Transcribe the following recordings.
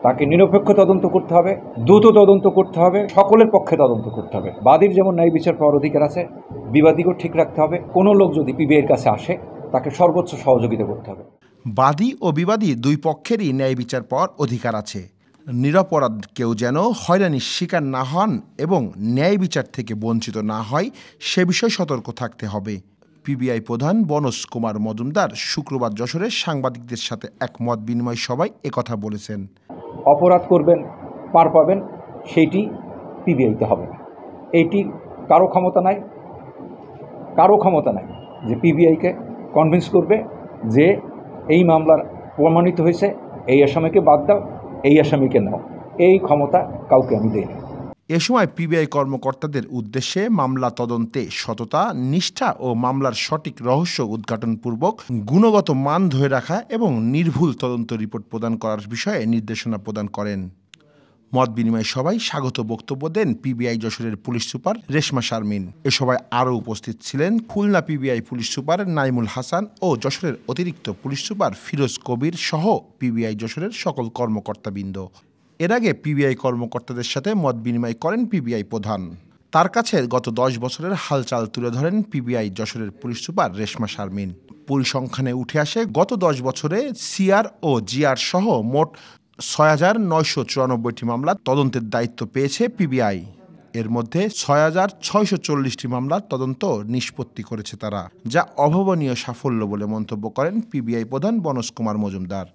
তাকে নিরপেক্ষ তদন্ত করতে হবে, দ্রুত তদন্ত করতে হবে, সকলের পক্ষে তদন্ত করতে হবে। বাদীর যেমন ন্যায় বিচার পাওয়ার অধিকার আছে, বিবাদীকেও ঠিক রাখতে হবে। কোনো লোক যদি পিবিআইয়ের কাছে আসে তাকে সর্বোচ্চ সহযোগিতা করতে হবে। বাদী ও বিবাদী দুই পক্ষেরই ন্যায় বিচার পাওয়ার অধিকার আছে। নিরপরাধ কেউ যেন হয়রানির শিকার না হন এবং ন্যায় বিচার থেকে বঞ্চিত না হয় সে বিষয়ে সতর্ক থাকতে হবে। পিবিআই প্রধান বনজ কুমার মজুমদার শুক্রবার যশোরে সাংবাদিকদের সাথে এক মত বিনিময় সভায় একথা বলেছেন। অপরাধ করবেন, পার পাবেন, সেইটি পিবিআইতে হবে না। এইটি কারো ক্ষমতা নাই যে পিবিআইকে কনভিন্স করবে যে এই মামলার প্রমাণিত হয়েছে, এই আসামিকে বাদ দাও, এই আসামিকে নাও। এই ক্ষমতা কাউকে আমি দেই না। এ সময় পিবিআই কর্মকর্তাদের উদ্দেশ্যে মামলা তদন্তে সততা, নিষ্ঠা ও মামলার সঠিক রহস্য উদ্ঘাটনপূর্বক গুণগত মান ধরে রাখা এবং নির্ভুল তদন্ত রিপোর্ট প্রদান করার বিষয়ে নির্দেশনা প্রদান করেন। মত বিনিময় সভায় স্বাগত বক্তব্য দেন পিবিআই যশোরের পুলিশ সুপার রেশমা শারমিন। এ সভায় আরও উপস্থিত ছিলেন Khulna PBI police super Naimul Hasan ও যশোরের অতিরিক্ত পুলিশ সুপার ফিরোজ কবির সহ পিবিআই যশোরের সকল কর্মকর্তাবৃন্দ। এর আগে পিবিআই কর্মকর্তাদের সাথে মত বিনিময় করেন পিবিআই প্রধান। তার কাছে গত 10 বছরের হালচাল তুলে ধরেন পিবিআই যশোরের পুলিশ সুপার রেশমা শারমিন। পরিসংখ্যানে উঠে আসে গত 10 বছরে সিআর ও জিআর সহ মোট ৬,৯৯৪টি মামলা তদন্তের দায়িত্ব পেয়েছে পিবিআই। এর মধ্যে ৬,৬৪০টি মামলার তদন্ত নিষ্পত্তি করেছে তারা, যা অভাবনীয় সাফল্য বলে মন্তব্য করেন পিবিআই প্রধান বনজ কুমার মজুমদার।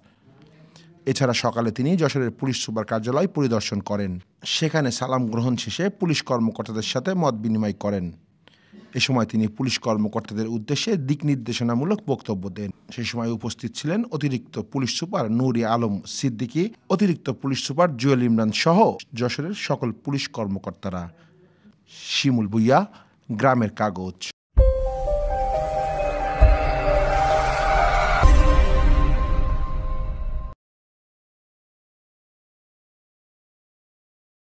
এছাড়া সকালে তিনি যশোরের পুলিশ সুপার কার্যালয় পরিদর্শন করেন। সেখানে সালাম গ্রহণ শেষে পুলিশ কর্মকর্তাদের সাথে মত বিনিময় করেন। এ সময় তিনি পুলিশ কর্মকর্তাদের উদ্দেশ্যে দিক নির্দেশনামূলক বক্তব্য দেন। সে সময় উপস্থিত ছিলেন অতিরিক্ত পুলিশ সুপার নূরি আলম সিদ্দিকী, অতিরিক্ত পুলিশ সুপার জুয়েল ইমরান সহ যশোরের সকল পুলিশ কর্মকর্তারা। শিমুল ভুইয়া, গ্রামের কাগজ।